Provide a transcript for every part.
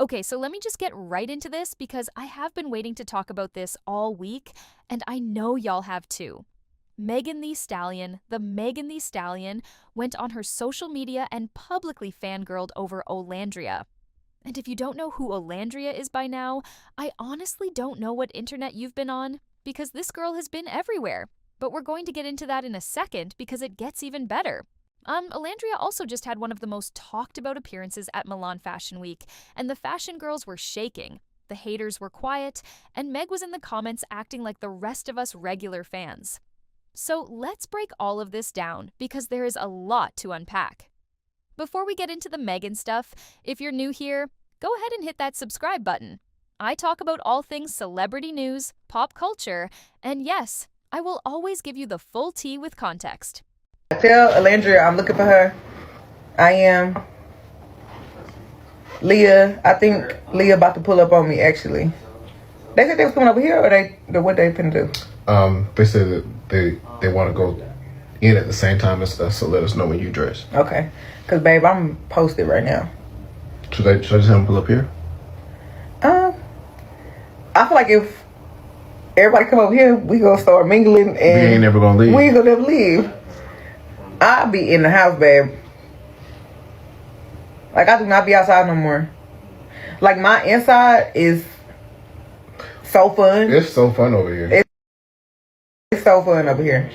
Okay, so let me just get right into this because I have been waiting to talk about this all week, and I know y'all have too. Megan the Stallion, went on her social media and publicly fangirled over Olandria. And if you don't know who Olandria is by now, I honestly don't know what internet you've been on, because this girl has been everywhere. But we're going to get into that in a second because it gets even better. Olandria also just had one of the most talked about appearances at Milan Fashion Week, and the fashion girls were shaking. The haters were quiet, and Meg was in the comments acting like the rest of us regular fans. So let's break all of this down because there is a lot to unpack. Before we get into the Megan stuff, if you're new here, go ahead and hit that subscribe button. I talk about all things celebrity news, pop culture, and yes, I will always give you the full tea with context. Tell Olandria I'm looking for her. I am. Leah, I think Leah about to pull up on me actually. They said they was coming over here, or what they finna do? They said that they want to go in at the same time as us, so let us know when you dress. Okay. Cause babe, I'm posted right now. Should I just have them pull up here? I feel like if everybody come over here, we gonna start mingling and We ain't never gonna leave. We ain't gonna never leave. I'll be in the house, babe. Like, I do not be outside no more. Like, my inside is so fun. It's so fun over here. It's so fun over here.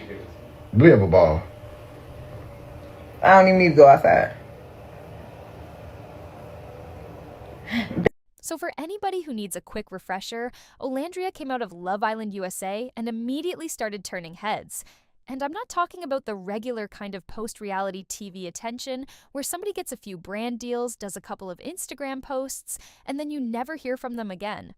We have a ball. I don't even need to go outside. So for anybody who needs a quick refresher, Olandria came out of Love Island USA and immediately started turning heads. And I'm not talking about the regular kind of post-reality TV attention where somebody gets a few brand deals, does a couple of Instagram posts, and then you never hear from them again.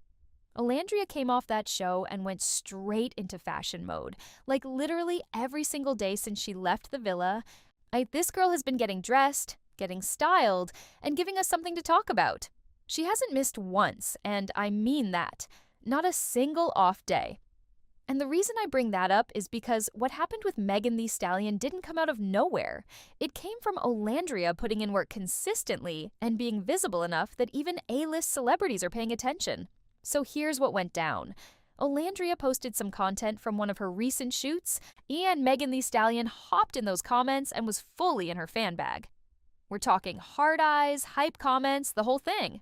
Olandria came off that show and went straight into fashion mode. Like literally every single day since she left the villa, this girl has been getting dressed, getting styled, and giving us something to talk about. She hasn't missed once, and I mean that. Not a single off day. And the reason I bring that up is because what happened with Megan the Stallion didn't come out of nowhere. It came from Olandria putting in work consistently and being visible enough that even A-list celebrities are paying attention. So here's what went down. Olandria posted some content from one of her recent shoots, and Megan the Stallion hopped in those comments and was fully in her fan bag. We're talking hard eyes, hype comments, the whole thing.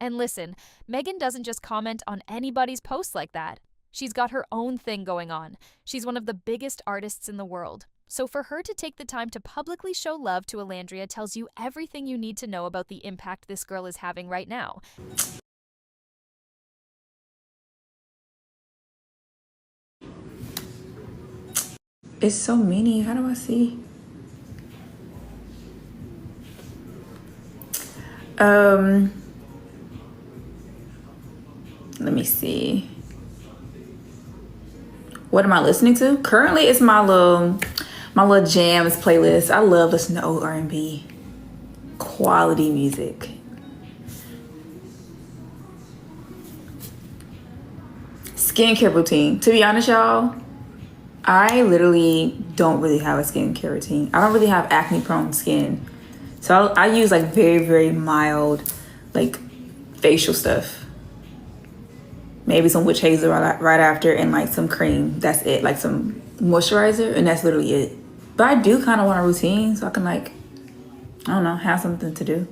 And listen, Megan doesn't just comment on anybody's posts like that. She's got her own thing going on. She's one of the biggest artists in the world. So for her to take the time to publicly show love to Olandria tells you everything you need to know about the impact this girl is having right now. It's so many. How do I see? Let me see. What am I listening to? Currently, it's my little jams playlist. I love listening to old R&B, quality music. Skincare routine. To be honest, y'all, I literally don't really have a skincare routine. I don't really have acne prone skin. So I use like very, very mild, like facial stuff. Maybe some witch hazel right after and like some cream. That's it. Like some moisturizer and that's literally it. But I do kind of want a routine so I can like, I don't know, have something to do.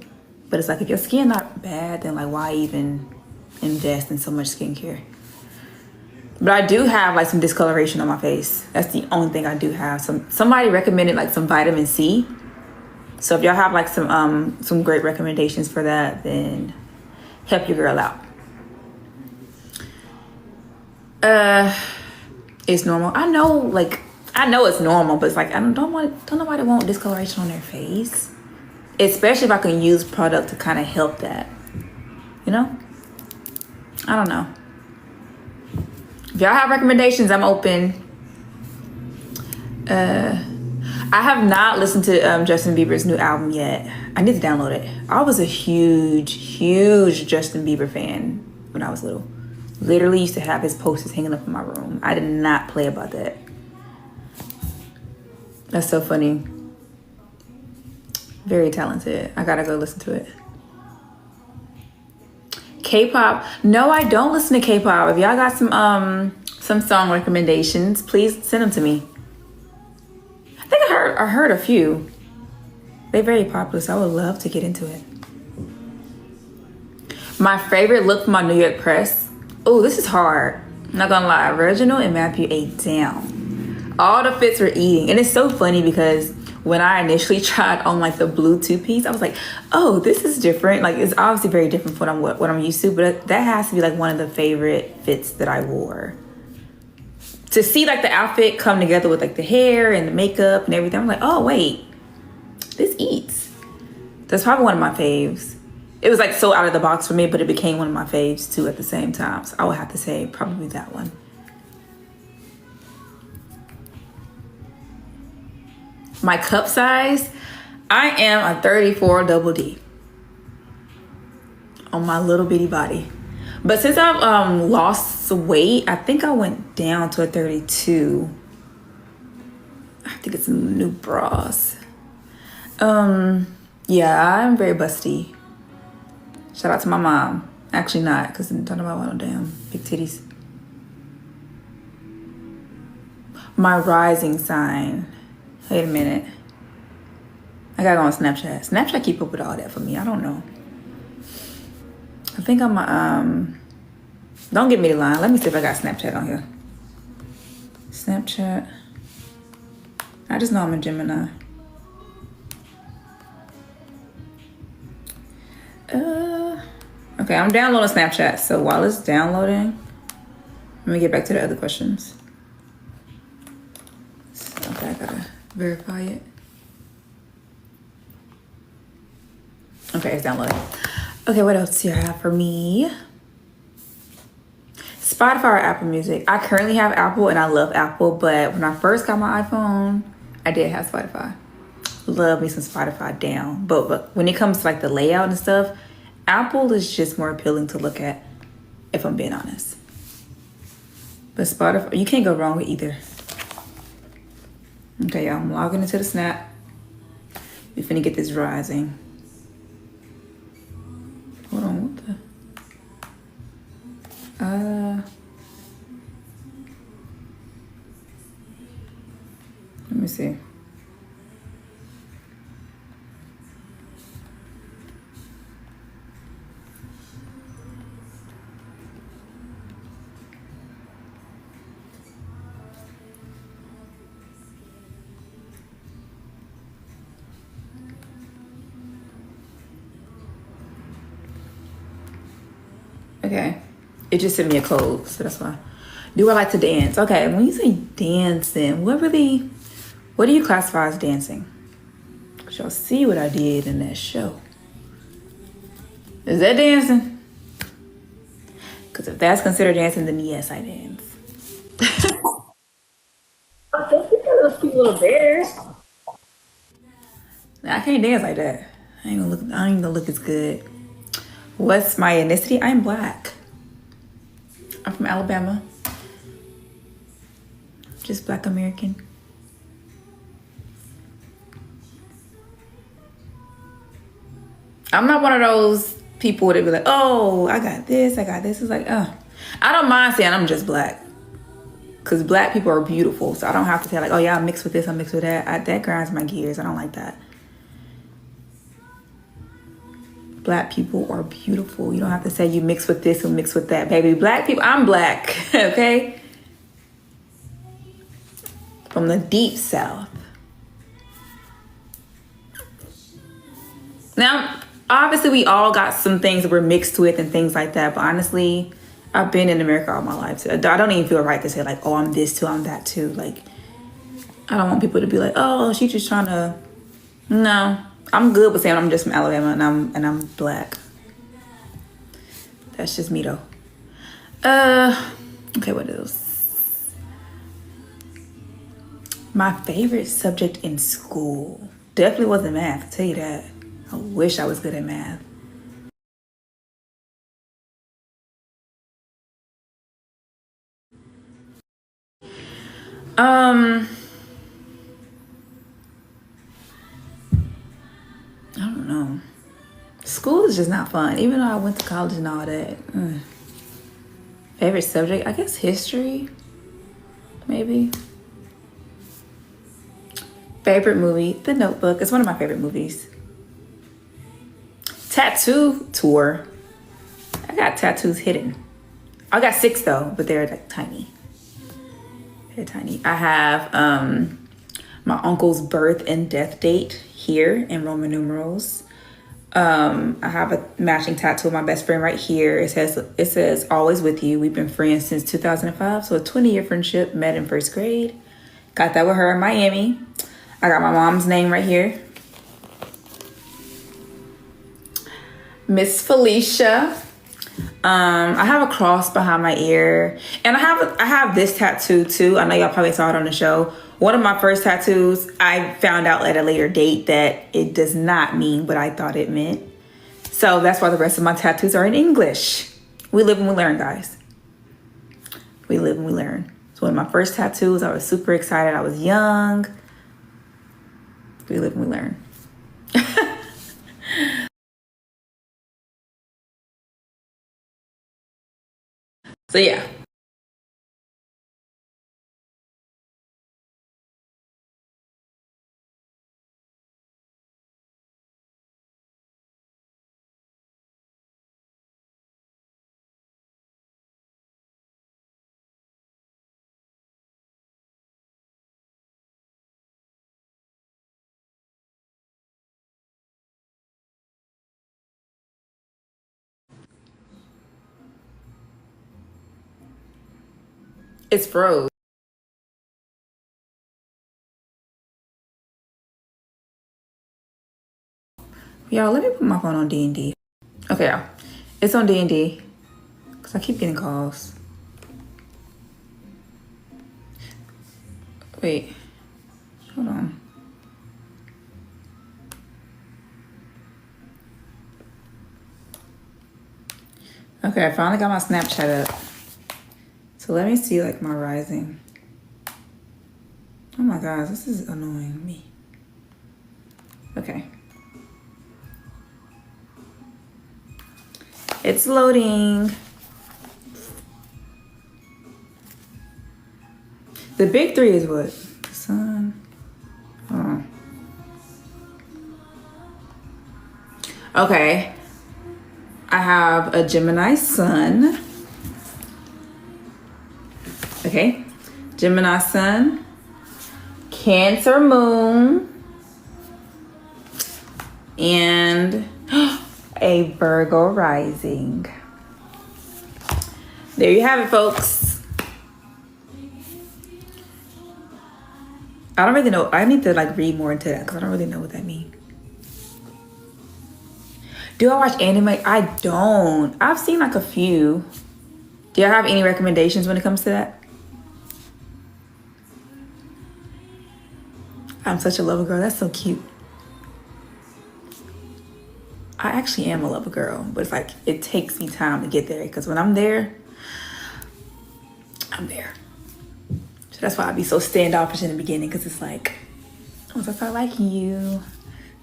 But it's like if your skin not bad, then like why even invest in so much skincare? But I do have like some discoloration on my face. That's the only thing I do have. Somebody recommended like some vitamin C. So if y'all have like some great recommendations for that, then help your girl out. It's normal. I know it's normal, but it's like don't nobody want discoloration on their face. Especially if I can use product to kind of help that. You know? I don't know. If y'all have recommendations, I'm open. I have not listened to Justin Bieber's new album yet. I need to download it. I was a huge Justin Bieber fan when I was little. Literally used to have his posters hanging up in my room. I did not play about that. That's so funny. Very talented. I gotta go listen to it. K-pop. No, I don't listen to K-pop. If y'all got some song recommendations, please send them to me. I think I heard a few. They're very popular, so I would love to get into it. My favorite look for my New York press. Oh, this is hard. I'm not gonna lie. Reginald and Matthew ate down. All the fits were eating. And it's so funny because when I initially tried on like the blue two-piece, I was like, oh, this is different. Like, it's obviously very different from what I'm used to, but that has to be like one of the favorite fits that I wore. To see like the outfit come together with like the hair and the makeup and everything, I'm like, oh wait, this eats. That's probably one of my faves. It was like so out of the box for me, but it became one of my faves too at the same time. So I would have to say probably that one. My cup size, I am a 34 double D on my little bitty body. But since I've lost weight, I think I went down to a 32. I think it's new bras. Yeah, I'm very busty. Shout out to my mom. Actually not, because I'm talking about no damn big titties. My rising sign. Wait a minute. I gotta go on Snapchat. Snapchat keep up with all that for me. I don't know. I think I'm don't get me the line. Let me see if I got Snapchat on here. Snapchat. I just know I'm a Gemini. Okay, I'm downloading Snapchat. So while it's downloading, let me get back to the other questions. Okay, I gotta verify it. Okay, it's downloading. Okay, what else do you have for me? Spotify or Apple Music? I currently have Apple and I love Apple, but when I first got my iPhone, I did have Spotify. Love me some Spotify down. But when it comes to like the layout and stuff, Apple is just more appealing to look at, if I'm being honest. But Spotify, you can't go wrong with either. Okay, y'all, I'm logging into the Snap. We finna get this rising. Hold on, what the? Let me see. Okay, it just sent me a code, so that's why. Do I like to dance? Okay, when you say dancing, what do you classify as dancing? Cause y'all see what I did in that show. Is that dancing? Cause if that's considered dancing, then yes, I dance. Oh, thank you for those cute little bears. I can't dance like that. I ain't gonna look as good. What's my ethnicity? I'm black. I'm from Alabama. Just black American. I'm not one of those people that be like, oh, I got this. It's like, I don't mind saying I'm just black. Because black people are beautiful. So I don't have to say like, oh yeah, I'm mixed with this, I'm mixed with that. That grinds my gears. I don't like that. Black people are beautiful. You don't have to say you mix with this or mix with that, baby. Black people, I'm black, okay? From the deep south. Now, obviously we all got some things that we're mixed with and things like that, but honestly, I've been in America all my life. So I don't even feel right to say like, oh, I'm this too, I'm that too. Like, I don't want people to be like, oh, she's just trying to, no. I'm good with saying I'm just from Alabama and I'm black. That's just me though. Okay, what else? My favorite subject in school definitely wasn't math, I'll tell you that. I wish I was good at math. I don't know. School is just not fun, even though I went to college and all that. Favorite subject? I guess history, maybe. Favorite movie? The Notebook. It's one of my favorite movies. Tattoo tour. I got tattoos hidden. I got 6 though, but they're like tiny. They're tiny. I have my uncle's birth and death date here in Roman numerals. I have a matching tattoo of my best friend right here. It says always with you. We've been friends since 2005, so a 20-year friendship, met in 1st grade. Got that with her in Miami. I got my mom's name right here. Miss Felicia. I have a cross behind my ear, and I have this tattoo too. I know y'all probably saw it on the show. One of my first tattoos, I found out at a later date that it does not mean what I thought it meant. So that's why the rest of my tattoos are in English. We live and we learn, guys. We live and we learn. It's one of my first tattoos. I was super excited. I was young. We live and we learn. So yeah. It's froze. Y'all, let me put my phone on D&D. Okay, y'all. It's on D&D. Because I keep getting calls. Wait. Hold on. Okay, I finally got my Snapchat up. So let me see like my rising. Oh my gosh, this is annoying me. Okay. It's loading. The big 3 is what? The sun. Oh. Okay. I have a Gemini sun. Okay. Gemini sun. Cancer moon. And a Virgo rising. There you have it, folks. I don't really know. I need to like read more into that because I don't really know what that means. Do I watch anime? I don't. I've seen like a few. Do y'all have any recommendations when it comes to that? I'm such a lover girl. That's so cute. I actually am a lover girl, but it's like it takes me time to get there because when I'm there, I'm there. So that's why I be so standoffish in the beginning because it's like, once I start liking you,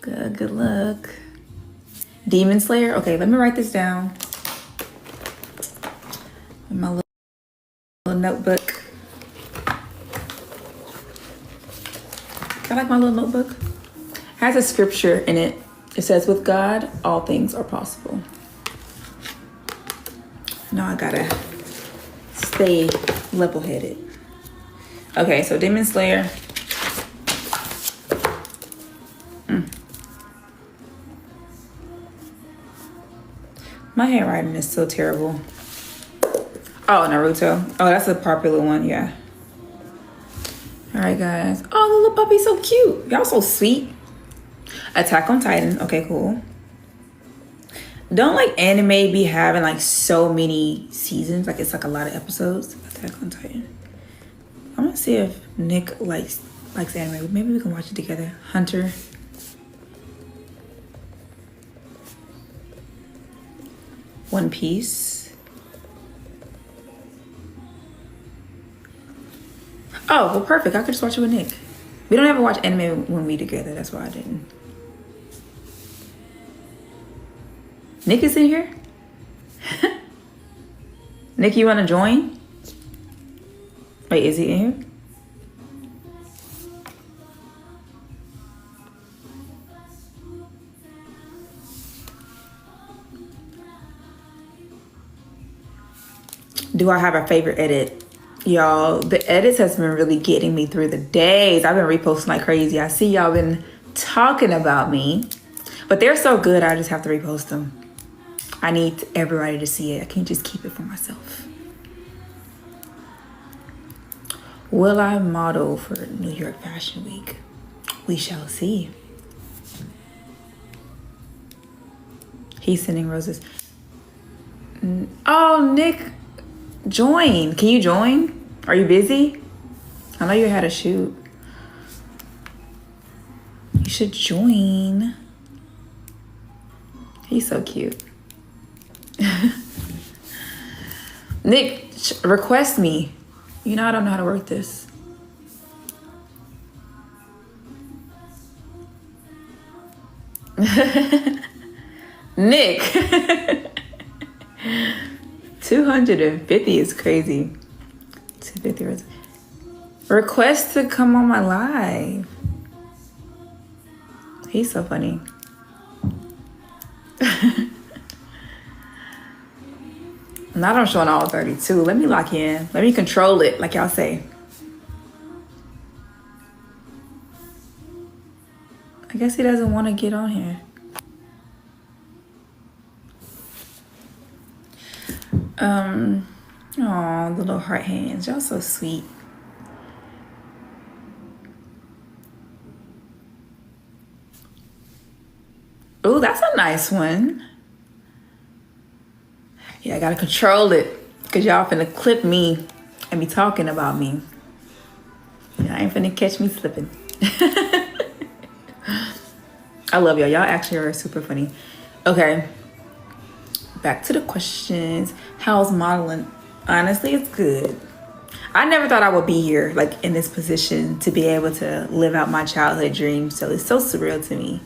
good luck. Demon Slayer. Okay, let me write this down in my little notebook. I like my little notebook. It has a scripture in it. It says, with God, all things are possible. Now I gotta stay level-headed. Okay, so Demon Slayer. My handwriting is so terrible. Oh, Naruto. Oh, that's a popular one, yeah. All right, guys. Oh, the little puppy's so cute. Y'all so sweet. Attack on Titan. Okay, cool. Don't like anime be having like so many seasons? Like it's like a lot of episodes. Attack on Titan. I'm gonna see if Nick likes anime. Maybe we can watch it together. Hunter. One Piece. Oh, well, perfect. I could just watch it with Nick. We don't ever watch anime when we together. That's why I didn't. Nick is in here? Nick, you want to join? Wait, is he in here? Do I have a favorite edit? Y'all, the edits has been really getting me through the days. I've been reposting like crazy. I see y'all been talking about me, but they're so good, I just have to repost them. I need everybody to see it. I can't just keep it for myself. Will I model for New York Fashion Week? We shall see. He's sending roses. Oh, Nick, join. Can you join? Are you busy? I know you had a shoot. You should join. He's so cute. Nick, request me. You know I don't know how to work this. Nick. 250 is crazy. 250. Request to come on my live. He's so funny. Not I'm showing all 32. Let me lock in. Let me control it, like y'all say. I guess he doesn't want to get on here. Oh, the little heart hands. Y'all so sweet. Oh, that's a nice one. Yeah, I gotta control it, because y'all finna clip me and be talking about me. Y'all ain't finna catch me slipping. I love y'all. Y'all actually are super funny. Okay. Back to the questions. How's modeling? Honestly, it's good. I never thought I would be here, like in this position, to be able to live out my childhood dreams. So it's so surreal to me.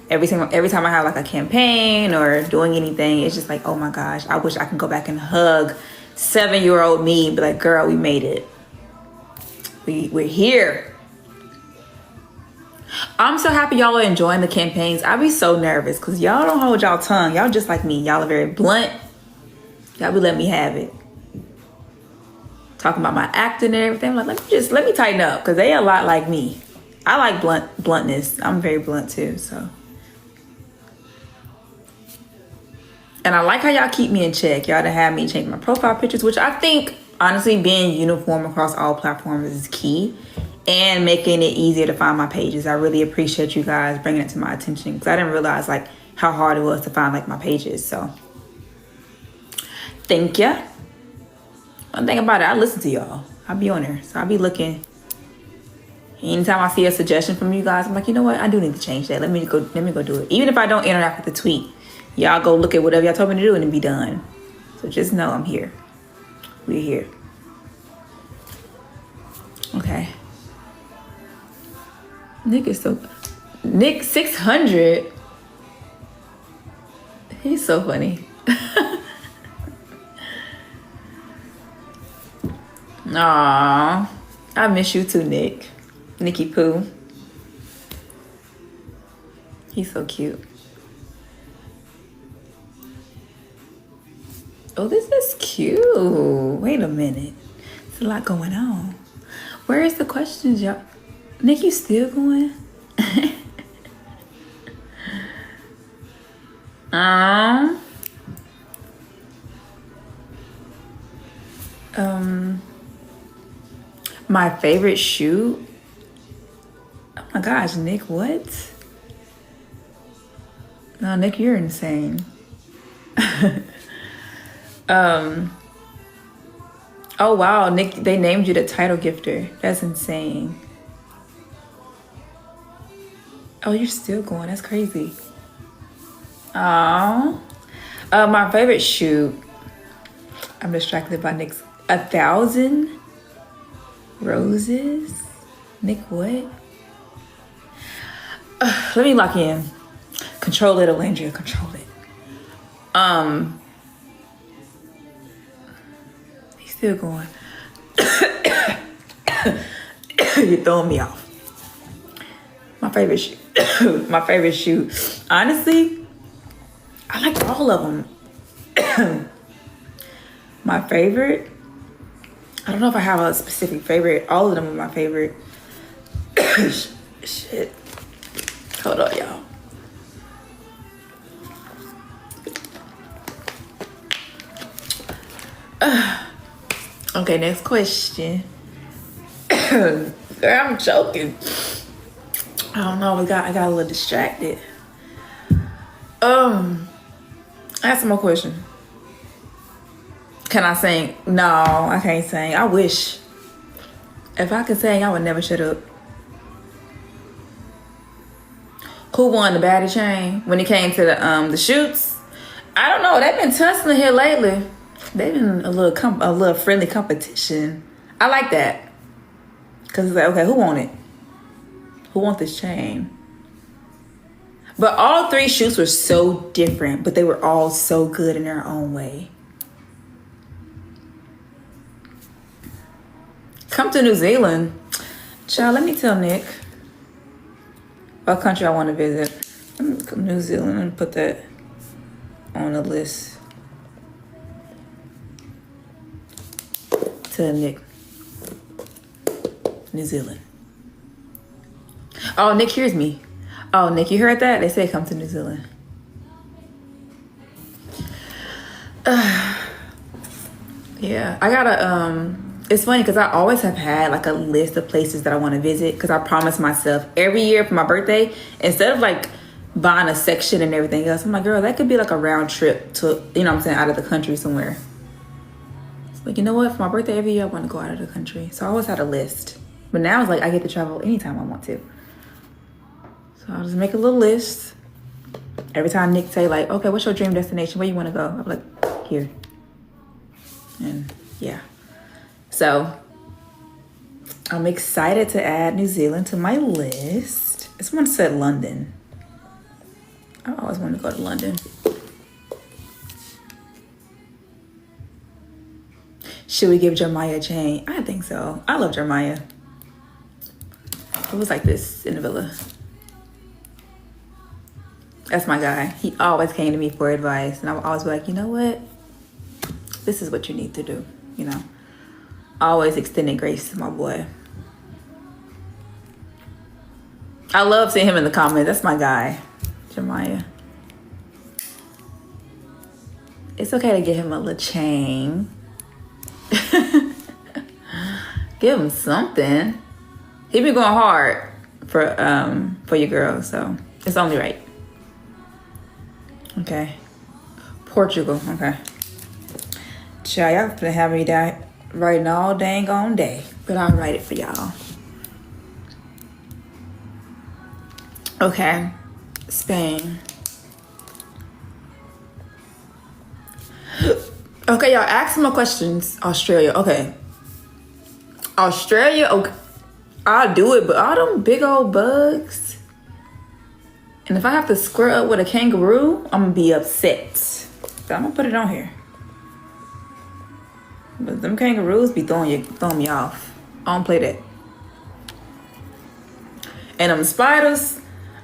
Every time I have like a campaign or doing anything, it's just like, oh my gosh, I wish I could go back and hug 7-year-old me and be like, girl, we made it. We're here. I'm so happy y'all are enjoying the campaigns. I be so nervous because y'all don't hold y'all tongue. Y'all just like me. Y'all are very blunt. Y'all be letting me have it. Talking about my acting and everything. I'm like, let me tighten up, because they a lot like me. I like bluntness. I'm very blunt too, so. And I like how y'all keep me in check. Y'all to have me change my profile pictures, which I think, honestly, being uniform across all platforms is key. And making it easier to find my pages. I really appreciate you guys bringing it to my attention, because I didn't realize like how hard it was to find like my pages. So thank you. One thing about it, I listen to y'all. I be on there, so I be looking. Anytime I see a suggestion from you guys, I'm like, you know what? I do need to change that. Let me go do it. Even if I don't interact with the tweet, y'all go look at whatever y'all told me to do and it be done. So just know I'm here. We're here. Okay. Nick 600. He's so funny. Aww, I miss you too, Nick. Nicky Pooh. He's so cute. Oh, this is cute. Wait a minute. There's a lot going on. Where is the questions, y'all? Nick, you still going? My favorite shoot? Oh my gosh, Nick, what? No, Nick, you're insane. Oh wow, Nick, they named you the title gifter. That's insane. Oh, you're still going. That's crazy. Oh, my favorite shoot. I'm distracted by Nick's 1,000 roses. Nick, what? Let me lock in. Control it, Olandria. Control it. He's still going. You're throwing me off. My favorite shoe. My favorite shoe. Honestly, I like all of them. My favorite. I don't know if I have a specific favorite. All of them are my favorite. Shit. Hold on, y'all. Okay, next question. Girl, I'm choking. I don't know. I got a little distracted. Ask more question. Can I sing? No, I can't sing. I wish. If I could sing, I would never shut up. Who won the battle chain when it came to the shoots? I don't know. They've been tussling here lately. They've been a little friendly competition. I like that. Cause it's like, okay, who want it? Who want this chain? But all three shoots were so different, but they were all so good in their own way. Come to New Zealand. Child, let me tell Nick what country I want to visit. New Zealand, and put that on the list. Tell Nick. New Zealand. Oh, Nick hears me. Oh, Nick, you heard that? They say come to New Zealand. Yeah, I gotta, it's funny because I always have had like a list of places that I want to visit because I promised myself every year for my birthday, instead of like buying a section and everything else, I'm like, girl, that could be like a round trip to, you know what I'm saying, out of the country somewhere. It's like, you know what, for my birthday every year I want to go out of the country. So I always had a list. But now it's like I get to travel anytime I want to. So I'll just make a little list. Every time Nick say like, okay, what's your dream destination? Where you want to go? I'm like, here. And yeah. So I'm excited to add New Zealand to my list. Someone said London. I always wanted to go to London. Should we give Jeremiah a chain? I think so. I love Jeremiah. It was like this in the villa. That's my guy. He always came to me for advice. And I would always be like, you know what? This is what you need to do. You know? Always extending grace to my boy. I love seeing him in the comments. That's my guy. Jeremiah. It's okay to give him a little chain. Give him something. He been going hard for your girl, so it's only right. Okay. Portugal, okay. Child, y'all finna have me down writing all dang on day, but I'll write it for y'all. Okay. Spain. Okay, y'all, ask some more questions. Australia, okay. Australia, okay. I'll do it, but all them big old bugs. And if I have to square up with a kangaroo, I'm gonna be upset. So I'm gonna put it on here. But them kangaroos be throwing me off. I don't play that. And them spiders,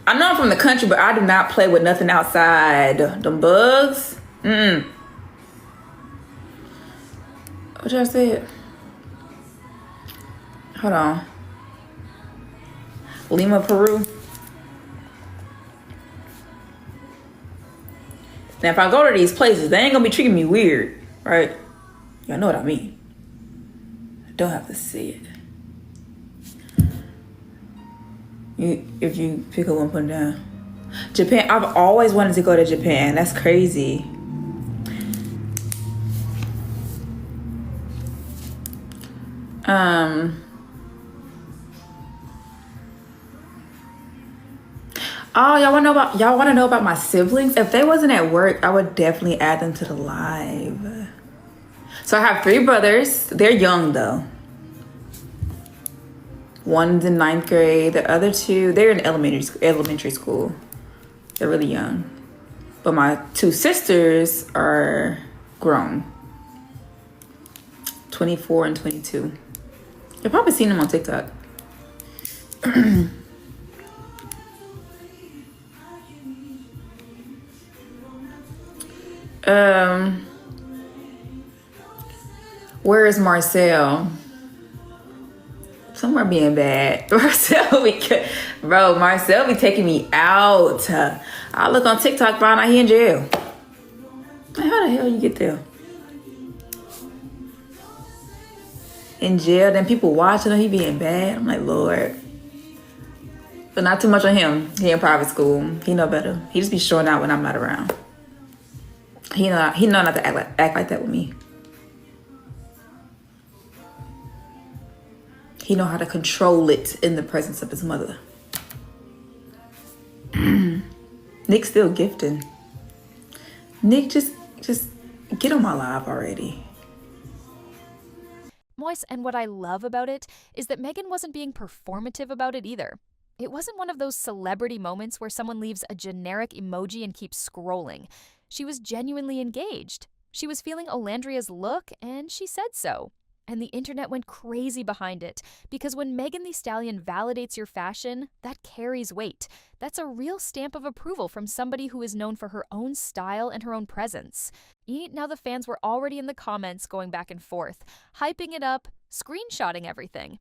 I know I'm from the country, but I do not play with nothing outside. Them bugs, What y'all said? Hold on. Lima, Peru. Now, if I go to these places, they ain't gonna be treating me weird, right? Y'all know what I mean. I don't have to see it. If you pick up one, put it down. Japan. I've always wanted to go to Japan. That's crazy. Oh, y'all wanna know about my siblings? If they wasn't at work, I would definitely add them to the live. So I have 3 brothers. They're young though. One's in 9th grade. The other 2, they're in elementary school. They're really young. But my two sisters are grown. 24 and 22. You've probably seen them on TikTok. Where is Marcel? Somewhere being bad. Marcel be taking me out. I look on TikTok, find out he in jail. Man, how the hell you get there? In jail, then people watching him, he being bad. I'm like, Lord. But not too much on him. He in private school. He know better. He just be showing out when I'm not around. He know not to act like that with me. He know how to control it in the presence of his mother. Nick's still gifting. Nick, just get on my live already. Moise, and what I love about it is that Megan wasn't being performative about it either. It wasn't one of those celebrity moments where someone leaves a generic emoji and keeps scrolling. She was genuinely engaged. She was feeling Olandria's look, and she said so. And the internet went crazy behind it, because when Megan Thee Stallion validates your fashion, that carries weight. That's a real stamp of approval from somebody who is known for her own style and her own presence. Now the fans were already in the comments going back and forth, hyping it up, screenshotting everything.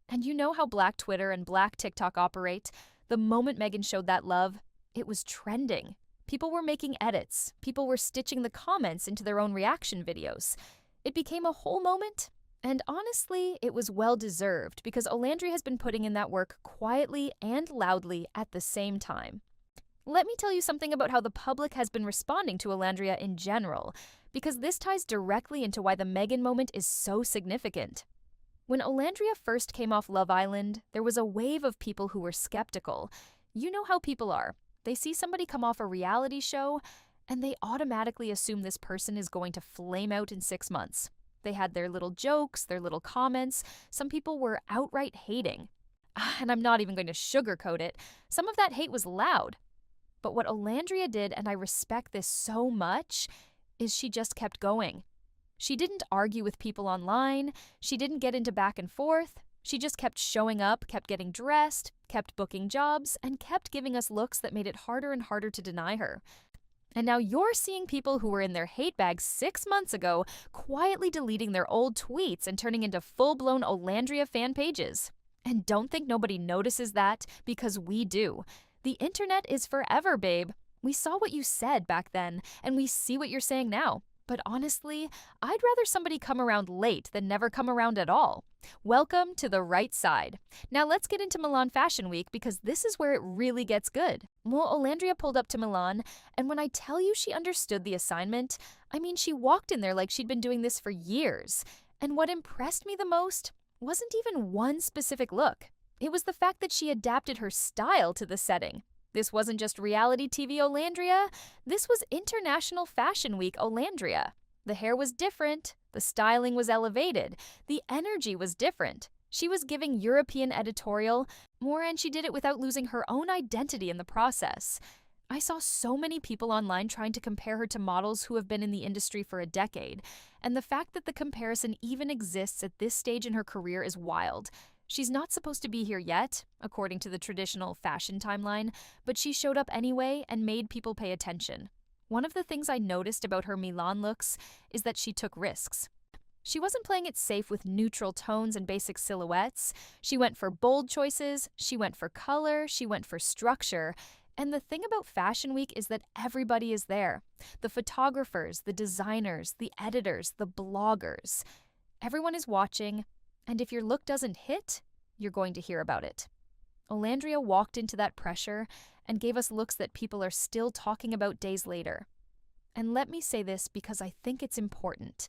And you know how Black Twitter and Black TikTok operate? The moment Megan showed that love, it was trending. People were making edits. People were stitching the comments into their own reaction videos. It became a whole moment. And honestly, it was well-deserved because Olandria has been putting in that work quietly and loudly at the same time. Let me tell you something about how the public has been responding to Olandria in general, because this ties directly into why the Megan moment is so significant. When Olandria first came off Love Island, there was a wave of people who were skeptical. You know how people are. They see somebody come off a reality show, and they automatically assume this person is going to flame out in 6 months. They had their little jokes, their little comments. Some people were outright hating. And I'm not even going to sugarcoat it. Some of that hate was loud. But what Olandria did, and I respect this so much, is she just kept going. She didn't argue with people online. She didn't get into back and forth. She just kept showing up, kept getting dressed, kept booking jobs, and kept giving us looks that made it harder and harder to deny her. And now you're seeing people who were in their hate bags 6 months ago quietly deleting their old tweets and turning into full-blown Olandria fan pages. And don't think nobody notices that, because we do. The internet is forever, babe. We saw what you said back then, and we see what you're saying now. But honestly, I'd rather somebody come around late than never come around at all. Welcome to the right side. Now let's get into Milan Fashion Week, because this is where it really gets good. Well, Olandria pulled up to Milan, and when I tell you she understood the assignment, I mean she walked in there like she'd been doing this for years. And what impressed me the most wasn't even one specific look. It was the fact that she adapted her style to the setting. This wasn't just reality TV Olandria, this was International Fashion Week Olandria. The hair was different, the styling was elevated, the energy was different. She was giving European editorial more, and she did it without losing her own identity in the process. I saw so many people online trying to compare her to models who have been in the industry for a decade, and the fact that the comparison even exists at this stage in her career is wild. She's not supposed to be here yet, according to the traditional fashion timeline, but she showed up anyway and made people pay attention. One of the things I noticed about her Milan looks is that she took risks. She wasn't playing it safe with neutral tones and basic silhouettes. She went for bold choices, she went for color, she went for structure. And the thing about Fashion Week is that everybody is there. The photographers, the designers, the editors, the bloggers. Everyone is watching. And if your look doesn't hit, you're going to hear about it. Olandria walked into that pressure and gave us looks that people are still talking about days later. And let me say this because I think it's important.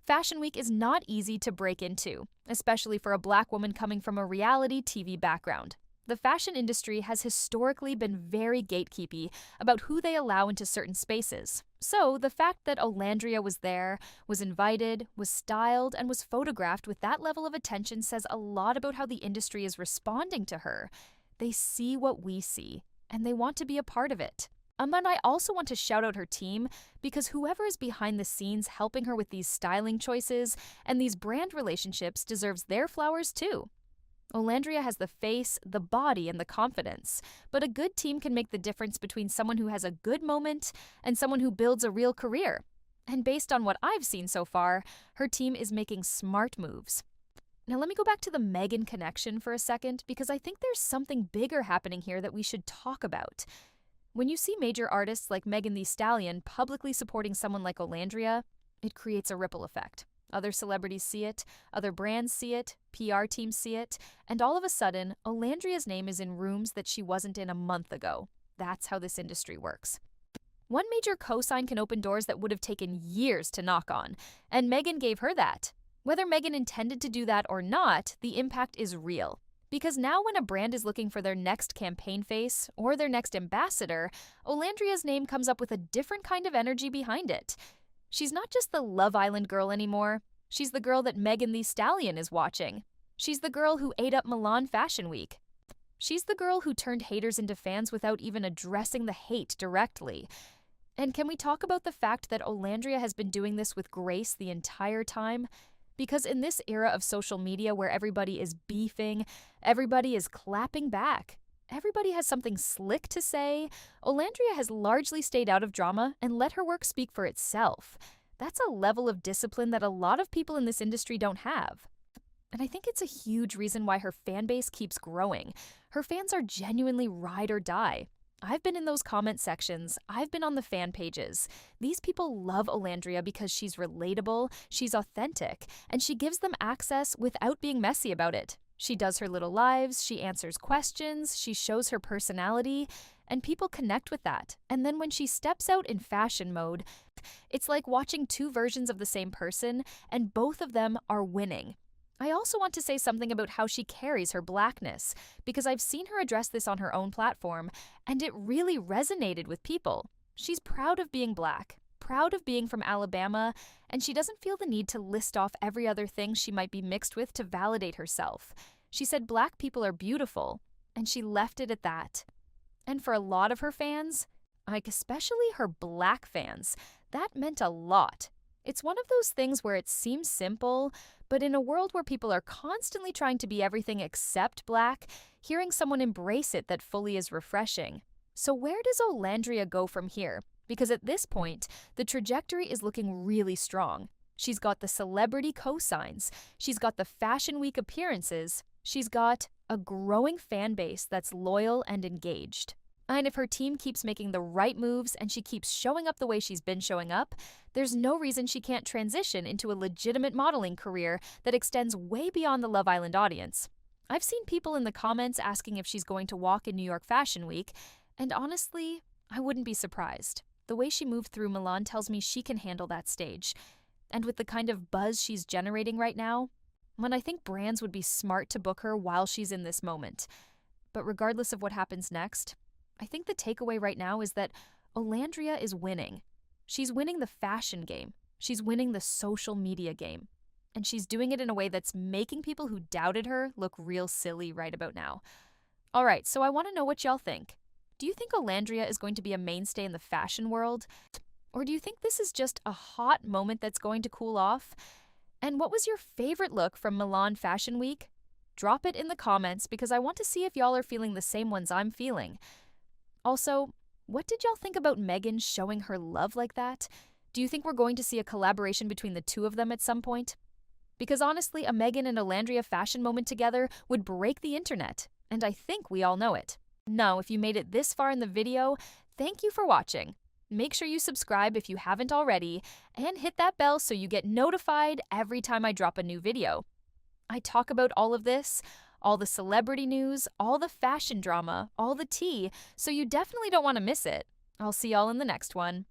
Fashion Week is not easy to break into, especially for a Black woman coming from a reality TV background. The fashion industry has historically been very gatekeepy about who they allow into certain spaces. So the fact that Olandria was there, was invited, was styled, and was photographed with that level of attention says a lot about how the industry is responding to her. They see what we see, and they want to be a part of it. And I also want to shout out her team because whoever is behind the scenes helping her with these styling choices and these brand relationships deserves their flowers too. Olandria has the face, the body, and the confidence, but a good team can make the difference between someone who has a good moment and someone who builds a real career. And based on what I've seen so far, her team is making smart moves. Now let me go back to the Megan connection for a second because I think there's something bigger happening here that we should talk about. When you see major artists like Megan Thee Stallion publicly supporting someone like Olandria, it creates a ripple effect. Other celebrities see it, other brands see it, PR teams see it, and all of a sudden, Olandria's name is in rooms that she wasn't in a month ago. That's how this industry works. One major cosign can open doors that would have taken years to knock on, and Megan gave her that. Whether Megan intended to do that or not, the impact is real. Because now when a brand is looking for their next campaign face or their next ambassador, Olandria's name comes up with a different kind of energy behind it. She's not just the Love Island girl anymore. She's the girl that Megan Thee Stallion is watching. She's the girl who ate up Milan Fashion Week. She's the girl who turned haters into fans without even addressing the hate directly. And can we talk about the fact that Olandria has been doing this with grace the entire time? Because in this era of social media where everybody is beefing, everybody is clapping back, everybody has something slick to say, Olandria has largely stayed out of drama and let her work speak for itself. That's a level of discipline that a lot of people in this industry don't have. And I think it's a huge reason why her fan base keeps growing. Her fans are genuinely ride or die. I've been in those comment sections. I've been on the fan pages. These people love Olandria because she's relatable, she's authentic, and she gives them access without being messy about it. She does her little lives, she answers questions, she shows her personality, and people connect with that. And then when she steps out in fashion mode, it's like watching two versions of the same person, and both of them are winning. I also want to say something about how she carries her blackness, because I've seen her address this on her own platform, and it really resonated with people. She's proud of being black, proud of being from Alabama, and she doesn't feel the need to list off every other thing she might be mixed with to validate herself. She said black people are beautiful, and she left it at that. And for a lot of her fans, like especially her black fans, that meant a lot. It's one of those things where it seems simple, but in a world where people are constantly trying to be everything except black, hearing someone embrace it that fully is refreshing. So where does Olandria go from here? Because at this point, the trajectory is looking really strong. She's got the celebrity cosigns, she's got the Fashion Week appearances, she's got a growing fan base that's loyal and engaged. And if her team keeps making the right moves and she keeps showing up the way she's been showing up, there's no reason she can't transition into a legitimate modeling career that extends way beyond the Love Island audience. I've seen people in the comments asking if she's going to walk in New York Fashion Week, and honestly, I wouldn't be surprised. The way she moved through Milan tells me she can handle that stage. And with the kind of buzz she's generating right now, I think brands would be smart to book her while she's in this moment. But regardless of what happens next, I think the takeaway right now is that Olandria is winning. She's winning the fashion game. She's winning the social media game. And she's doing it in a way that's making people who doubted her look real silly right about now. All right, so I want to know what y'all think. Do you think Olandria is going to be a mainstay in the fashion world? Or do you think this is just a hot moment that's going to cool off? And what was your favorite look from Milan Fashion Week? Drop it in the comments because I want to see if y'all are feeling the same ones I'm feeling. Also, what did y'all think about Megan showing her love like that? Do you think we're going to see a collaboration between the two of them at some point? Because honestly, a Megan and Olandria fashion moment together would break the internet, and I think we all know it. Now, if you made it this far in the video, thank you for watching. Make sure you subscribe if you haven't already, and hit that bell so you get notified every time I drop a new video. I talk about all of this, all the celebrity news, all the fashion drama, all the tea, so you definitely don't want to miss it. I'll see y'all in the next one.